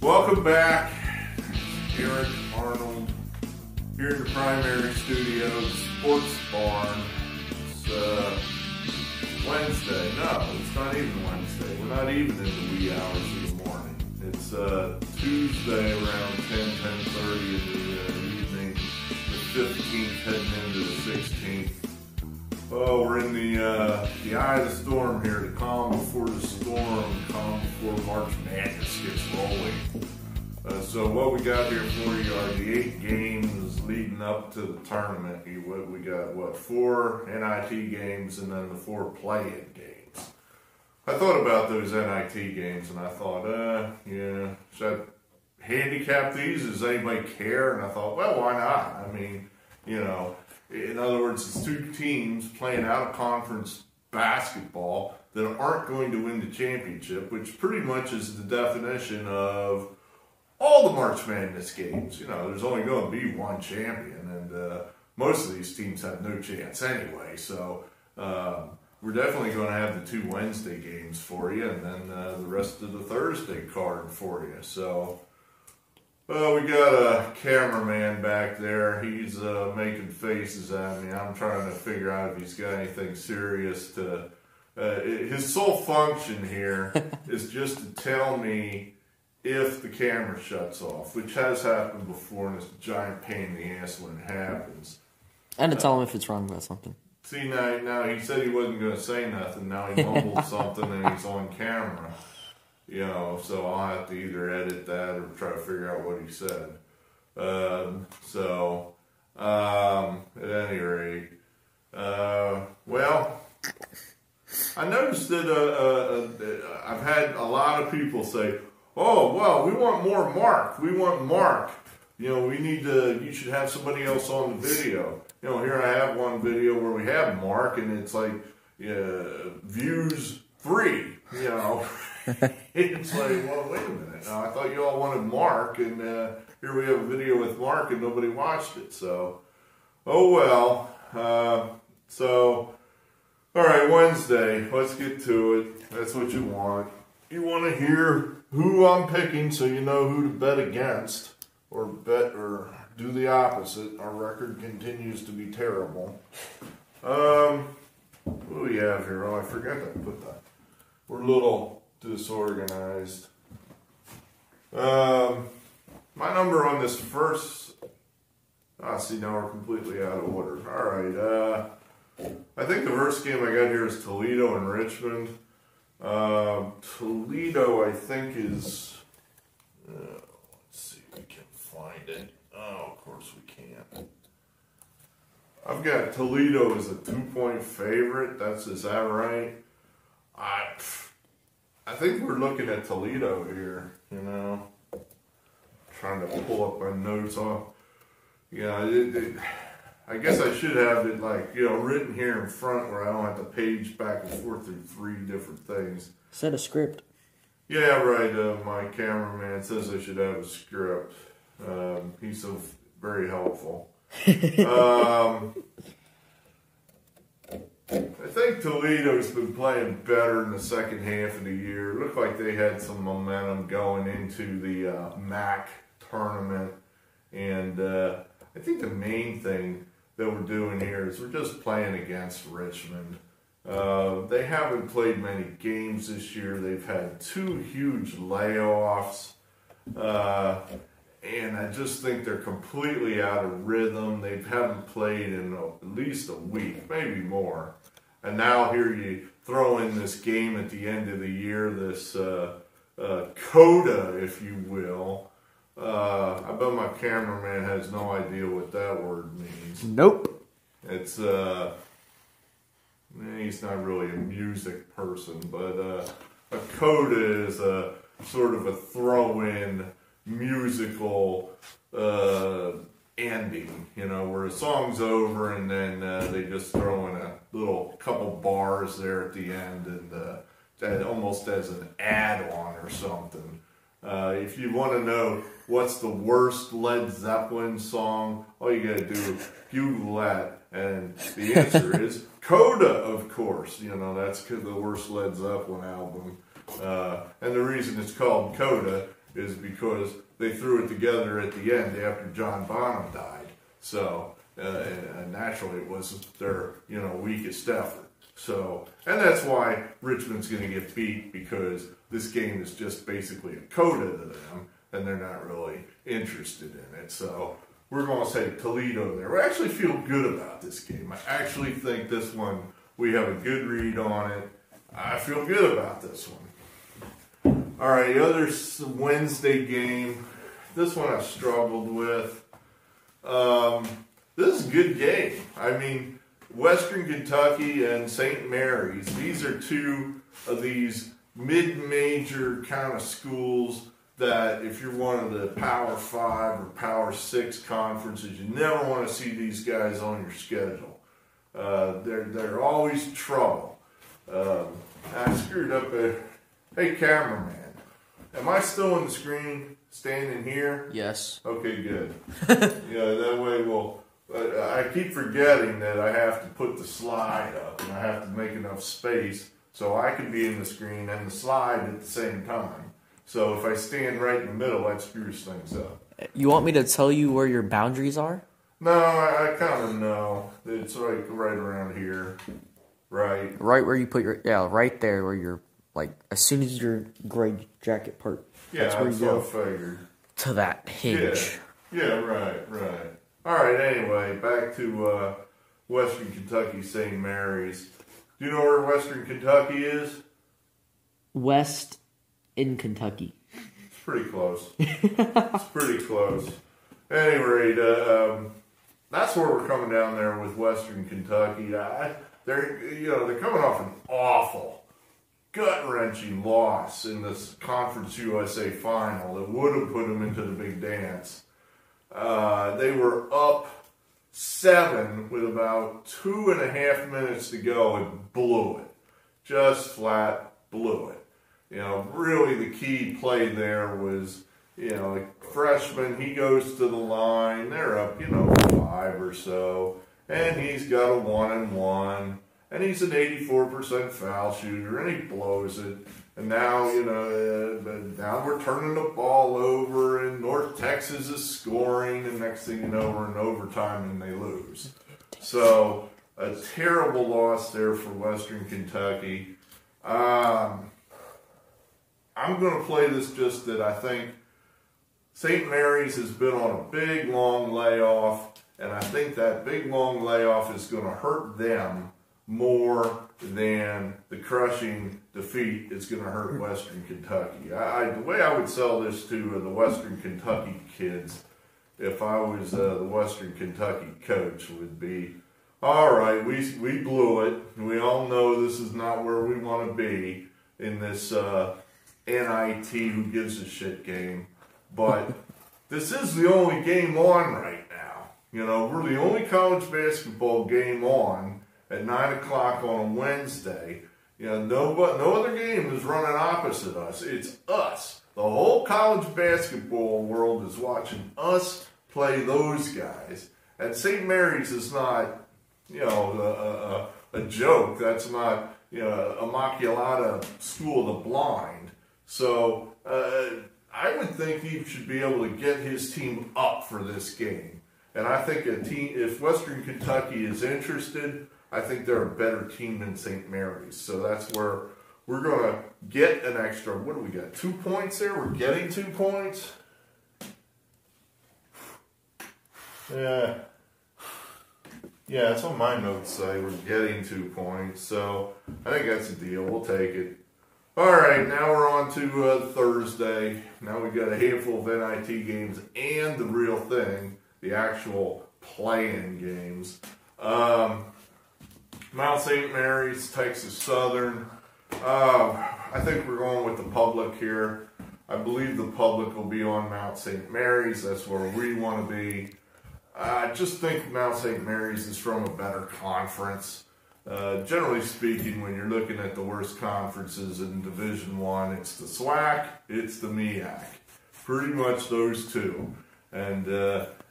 Welcome back. Eric Arnold here in the primary studio, the Sports Barn. It's Wednesday. No, it's not even Wednesday. We're not even in the wee hours of the morning. It's Tuesday around 10:30 in the evening, the 15th heading into the 16th. Oh, we're in the eye of the storm here, the calm before the storm, calm before March Madness gets rolling. So what we got here for you are the 8 games leading up to the tournament. We got, 4 NIT games and then the 4 play-in games. I thought about those NIT games and I thought, should I handicap these? Does anybody care? And I thought, well, why not? I mean, in other words, it's 2 teams playing out-of-conference basketball that aren't going to win the championship, which pretty much is the definition of all the March Madness games. There's only going to be one champion, and most of these teams have no chance anyway. So we're definitely going to have the 2 Wednesday games for you, and then the rest of the Thursday card for you. So we got a cameraman back there. He's making faces at me. I'm trying to figure out if he's got anything serious to... his sole function here is just to tell me if the camera shuts off, which has happened before, and it's a giant pain in the ass when it happens. And to tell him if it's wrong about something. See, now he said he wasn't going to say nothing. Now he mumbled something and he's on camera. So I'll have to either edit that or try to figure out what he said. At any rate, I noticed that I've had a lot of people say, "Oh, well, we want more Mark. We want Mark. You should have somebody else on the video." Here I have one video where we have Mark, and it's like views 3. It's like, well, wait a minute. Now, I thought you all wanted Mark, and here we have a video with Mark, and nobody watched it. So, oh well. All right, Wednesday. Let's get to it. That's what you want. You want to hear who I'm picking, so you know who to bet against, or do the opposite. Our record continues to be terrible. What do we have here? Oh, I forgot to put that. We're a little disorganized. My number on this first... see, now we're completely out of order. All right. I think the first game I got here is Toledo and Richmond. Toledo, I think, is... let's see if we can find it. Oh, of course we can't. I've got Toledo as a 2-point favorite. Is that right? I think we're looking at Toledo here, Trying to pull up my notes off. I guess I should have it written here in front where I don't have to page back and forth through 3 different things. Set a script. Yeah, right. My cameraman says I should have a script. He's so very helpful. I think Toledo's been playing better in the second half of the year. It looked like they had some momentum going into the MAC tournament. And I think the main thing that we're doing here is we're just playing against Richmond. They haven't played many games this year. They've had 2 huge layoffs. And I just think they're completely out of rhythm. They haven't played in at least a week, maybe more. And now here you throw in this game at the end of the year, this coda, if you will. I bet my cameraman has no idea what that word means. Nope. It's, he's not really a music person, but a coda is a sort of a throw-in musical ending, where a song's over and then they just throw in a little couple bars there at the end, and almost as an add-on or something. If you want to know what's the worst Led Zeppelin song, all you gotta do is Google that, and the answer is Coda, of course. That's the worst Led Zeppelin album. And the reason it's called Coda is because they threw it together at the end after John Bonham died. So naturally, it was their weakest effort. So, and that's why Richmond's going to get beat, because this game is just basically a coda to them, and they're not really interested in it. So we're going to say Toledo there. We actually feel good about this game. I actually think this one, we have a good read on it. I feel good about this one. All right, the other Wednesday game, this one I struggled with. This is a good game. I mean, Western Kentucky and St. Mary's, these are two of these mid-major kind of schools that if you're one of the Power 5 or Power 6 conferences, you never want to see these guys on your schedule. They're always trouble. I screwed up hey, cameraman, am I still on the screen standing here? Yes. Okay, good. That way I keep forgetting that I have to put the slide up, and I have to make enough space so I can be in the screen and the slide at the same time. So if I stand right in the middle, that screws things up. You want me to tell you where your boundaries are? No, I kind of know. It's right around here. Right. Right where you put your, right there where you're, like, as soon as your gray jacket part. Yeah, that's where you go. I figured. To that hinge. Yeah, right. All right, anyway, back to Western Kentucky, St. Mary's. Do you know where Western Kentucky is? West in Kentucky. It's pretty close. It's pretty close. At any rate, that's where we're coming down there with Western Kentucky. They're coming off an awful, gut-wrenching loss in this Conference USA final that would have put them into the big dance. They were up 7 with about 2.5 minutes to go and blew it. Just flat blew it. Really the key play there was, a freshman, he goes to the line, they're up, 5 or so, and he's got a 1-and-1, and he's an 84% foul shooter, and he blows it. And now, now we're turning the ball over, and North Texas is scoring, and next thing you know, we're in overtime and they lose. So, a terrible loss there for Western Kentucky. I'm going to play this just that I think St. Mary's has been on a big, long layoff, and I think that big, long layoff is going to hurt them more than the crushing defeat is going to hurt Western Kentucky. The way I would sell this to the Western Kentucky kids, if I was the Western Kentucky coach, would be, all right, we blew it. We all know this is not where we want to be in this NIT who gives a shit game. But this is the only game on right now. We're the only college basketball game on at 9 o'clock on a Wednesday. No other game is running opposite us. It's us. The whole college basketball world is watching us play those guys. And St. Mary's is not, a joke. That's not, Immaculata School of the Blind. So I would think he should be able to get his team up for this game. And I think if Western Kentucky is interested, I think they're a better team than St. Mary's. So that's where we're going to get an extra, what do we got, 2 points there? We're getting 2 points? Yeah, that's what my notes say. We're getting 2 points. So I think that's a deal. We'll take it. All right, now we're on to Thursday. Now we've got a handful of NIT games and the real thing, the actual play-in games. Mount St. Mary's, Texas Southern. I think we're going with the public here. I believe the public will be on Mount St. Mary's. That's where we want to be. I just think Mount St. Mary's is from a better conference. Generally speaking, when you're looking at the worst conferences in Division I, it's the SWAC, it's the MEAC. Pretty much those two. And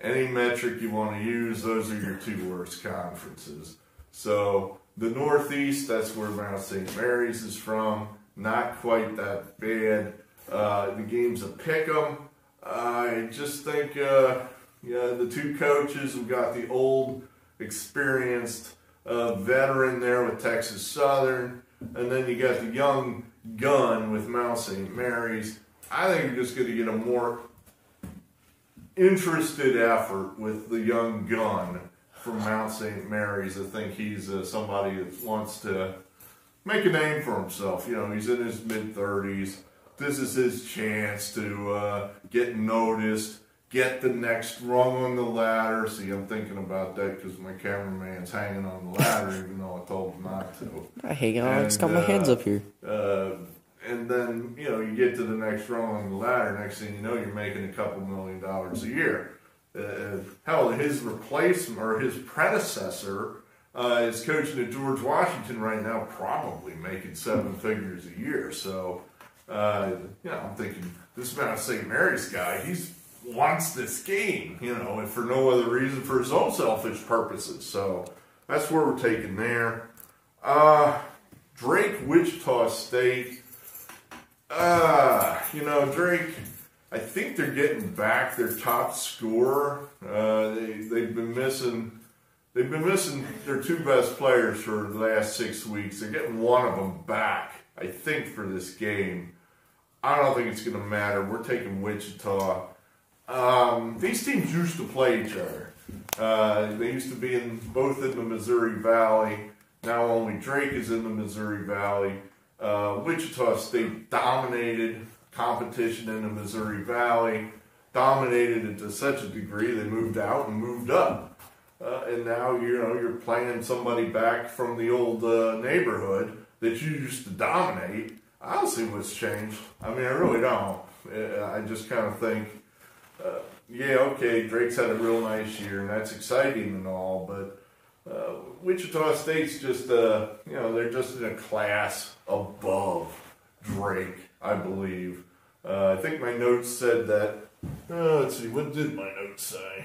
any metric you want to use, those are your 2 worst conferences. So the Northeast, that's where Mount St. Mary's is from. Not quite that bad. The game's a pick 'em. I just think, the two coaches have got the old, experienced veteran there with Texas Southern, and then you got the young gun with Mount St. Mary's. I think you're just going to get a more interested effort with the young gun from Mount St. Mary's. I think he's somebody that wants to make a name for himself. You know, he's in his mid-30s. This is his chance to get noticed, get the next rung on the ladder. See, I'm thinking about that because my cameraman's hanging on the ladder, even though I told him not to. I hang on, I just got my hands up here. And then, you get to the next rung on the ladder. Next thing you know, you're making a couple $1 million a year. Hell, his replacement or his predecessor is coaching at George Washington right now, probably making 7 figures a year. So, I'm thinking this Mount St. Mary's guy, he wants this game, and for no other reason, for his own selfish purposes. So that's where we're taking there. Drake, Wichita State. Drake, I think they're getting back their top scorer. They've been missing their 2 best players for the last 6 weeks. They're getting one of them back, I think, for this game. I don't think it's going to matter. We're taking Wichita. These teams used to play each other. They used to be both in the Missouri Valley. Now only Drake is in the Missouri Valley. Wichita State dominated competition in the Missouri Valley, dominated it to such a degree they moved out and moved up. And now, you're playing somebody back from the old neighborhood that you used to dominate. I don't see what's changed. I mean, I really don't. I just kind of think, Drake's had a real nice year, and that's exciting and all, but Wichita State's just, they're just in a class above Drake, I believe. I think my notes said that, let's see, what did my notes say?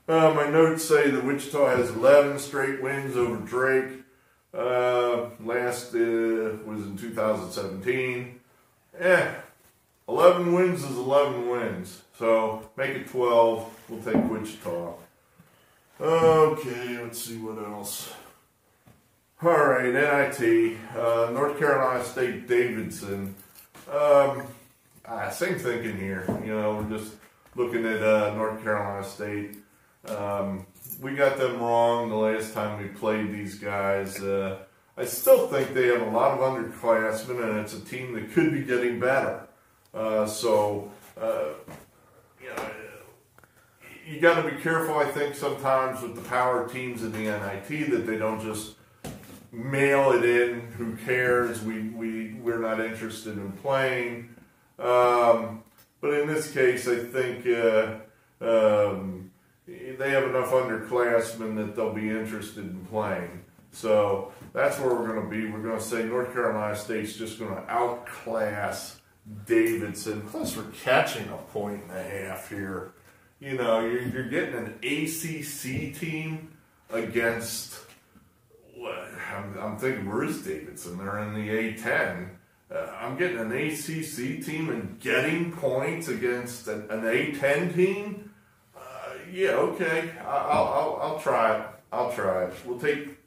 My notes say that Wichita has 11 straight wins over Drake. Last was in 2017. 11 wins is 11 wins. So make it 12. We'll take Wichita. Okay, let's see what else. All right, NIT. North Carolina State, Davidson. Same thinking here. We're just looking at North Carolina State. We got them wrong the last time we played these guys. I still think they have a lot of underclassmen, and it's a team that could be getting better. You got to be careful, I think, sometimes with the power teams in the NIT that they don't just mail it in. Who cares? We're not interested in playing. But in this case, I think they have enough underclassmen that they'll be interested in playing. So that's where we're going to be. We're going to say North Carolina State's just going to outclass Davidson. Plus, we're catching 1.5 here. You're getting an ACC team against. I'm thinking, where's Davidson? They're in the A10. I'm getting an ACC team and getting points against an A10 team. Okay. I'll try it. I'll try it. We'll take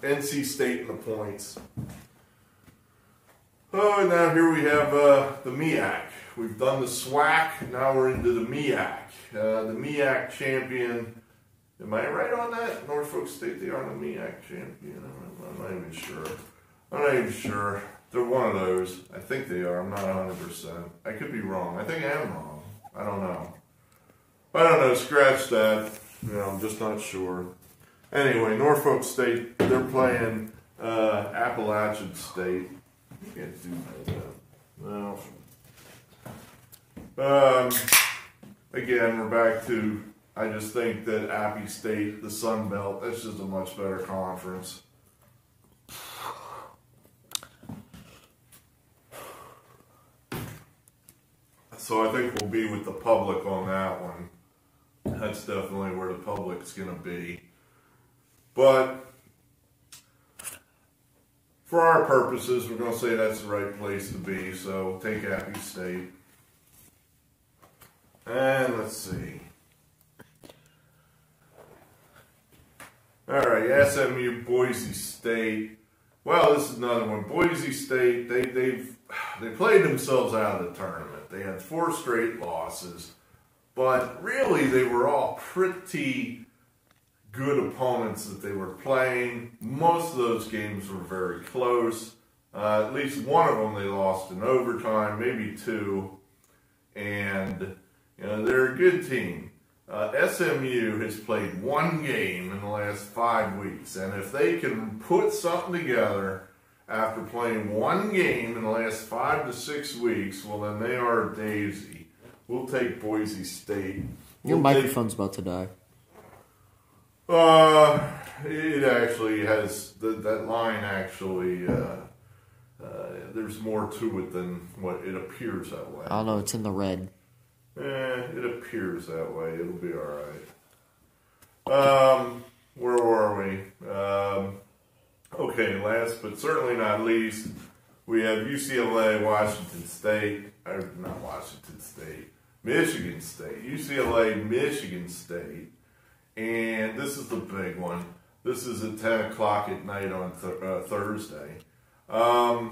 NC State in the points. Oh, and now here we have the MEAC. We've done the SWAC. Now we're into the MEAC. The MEAC champion. Am I right on that? Norfolk State, they are the MEAC champion. I'm not even sure. They're one of those. I think they are. I'm not 100%. I could be wrong. I think I am wrong. I don't know. Scratch that. I'm just not sure. Anyway, Norfolk State, they're playing Appalachian State. You can't do that. Well, again, we're back to, I just think that Appy State, the Sun Belt, that's just a much better conference. So I think we'll be with the public on that one. That's definitely where the public's going to be. But for our purposes, we're going to say that's the right place to be. So take Appy State. And let's see. All right, SMU, Boise State. Well, this is another one. Boise State, they played themselves out of the tournament. They had 4 straight losses, but really they were all pretty good opponents that they were playing. Most of those games were very close. At least one of them they lost in overtime, maybe 2. And they're a good team. SMU has played 1 game in the last 5 weeks, and if they can put something together after playing 1 game in the last 5 to 6 weeks, well, then they are a daisy. We'll take Boise State. Your microphone's about to die. It actually has, that line actually, there's more to it than what it appears that way. I don't know, it's in the red. It appears that way. It'll be alright. Where were we? Okay, last but certainly not least, we have UCLA, Washington State, or not Washington State, Michigan State. UCLA, Michigan State. And this is the big one. This is at 10 o'clock at night on Thursday. I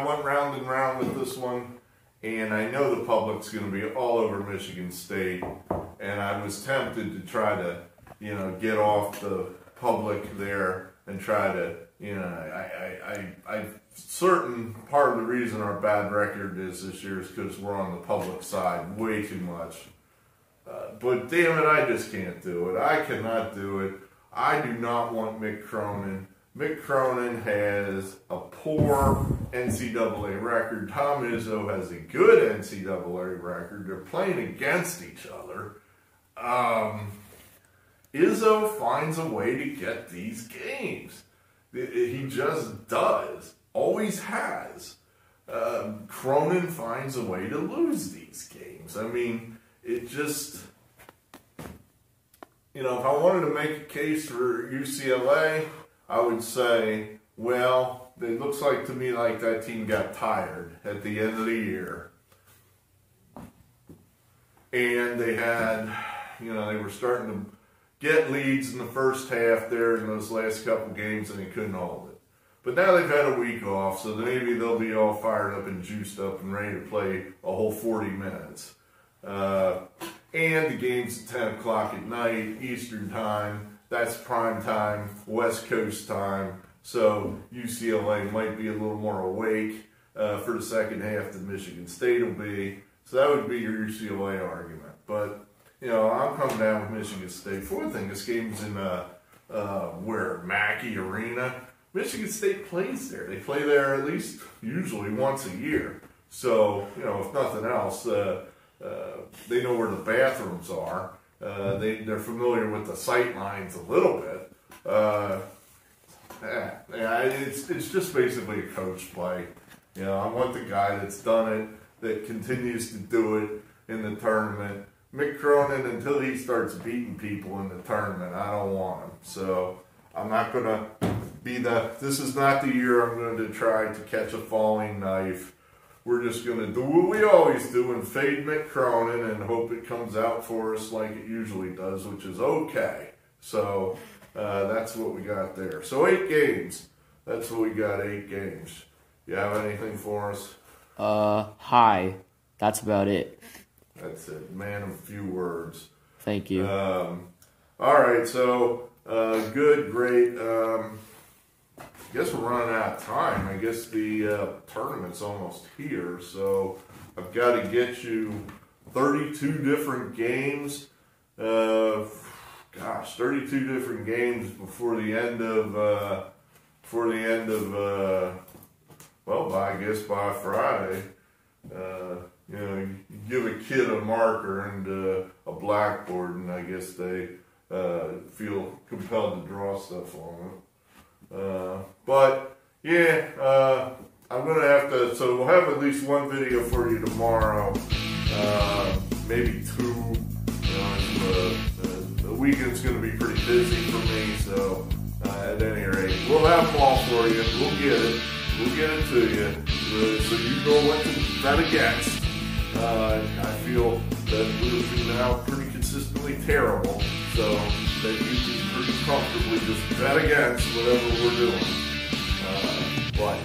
went round and round with this one. And I know the public's going to be all over Michigan State, and I was tempted to try to, get off the public there and try to, I'm certain part of the reason our bad record is this year is because we're on the public side way too much. But damn it, I just can't do it. I cannot do it. I do not want Mick Cronin. Mick Cronin has a poor NCAA record. Tom Izzo has a good NCAA record. They're playing against each other. Izzo finds a way to get these games. He just does. Always has. Cronin finds a way to lose these games. I mean, it just... if I wanted to make a case for UCLA... I would say, well, it looks like to me like that team got tired at the end of the year. And they had, they were starting to get leads in the first half there in those last couple games and they couldn't hold it. But now they've had a week off, so maybe they'll be all fired up and juiced up and ready to play a whole 40 minutes. And the game's at 10 o'clock at night, Eastern time. That's prime time, West Coast time, so UCLA might be a little more awake for the second half than Michigan State will be. So that would be your UCLA argument. But, I'm coming down with Michigan State. For one thing, this game's in, Mackey Arena. Michigan State plays there. They play there at least usually once a year. So, if nothing else, they know where the bathrooms are. They're familiar with the sight lines a little bit. It's just basically a coach play. I want the guy that's done it, that continues to do it in the tournament. Mick Cronin, until he starts beating people in the tournament, I don't want him. So I'm not going to be this is not the year I'm going to try to catch a falling knife. We're just going to do what we always do and fade Mick Cronin and hope it comes out for us like it usually does, which is okay. So that's what we got there. So 8 games. That's what we got, 8 games. You have anything for us? Hi. That's about it. That's it. Man of few words. Thank you. All right, so good, great. I guess we're running out of time. I guess the tournament's almost here, so I've got to get you 32 different games. 32 different games before the end of I guess by Friday. You give a kid a marker and a blackboard, and I guess they feel compelled to draw stuff on it. I'm going to have to, so we'll have at least one video for you tomorrow, maybe 2. The weekend's going to be pretty busy for me, so at any rate, we'll we'll have them all for you. We'll get it. We'll get it to you, so you know what to bet against. I feel that we're now pretty consistently terrible, so that you can pretty comfortably just bet against whatever we're doing. But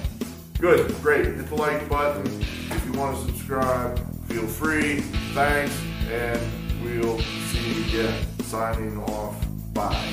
good, great. Hit the like button. If you want to subscribe, feel free. Thanks, and we'll see you again. Signing off. Bye.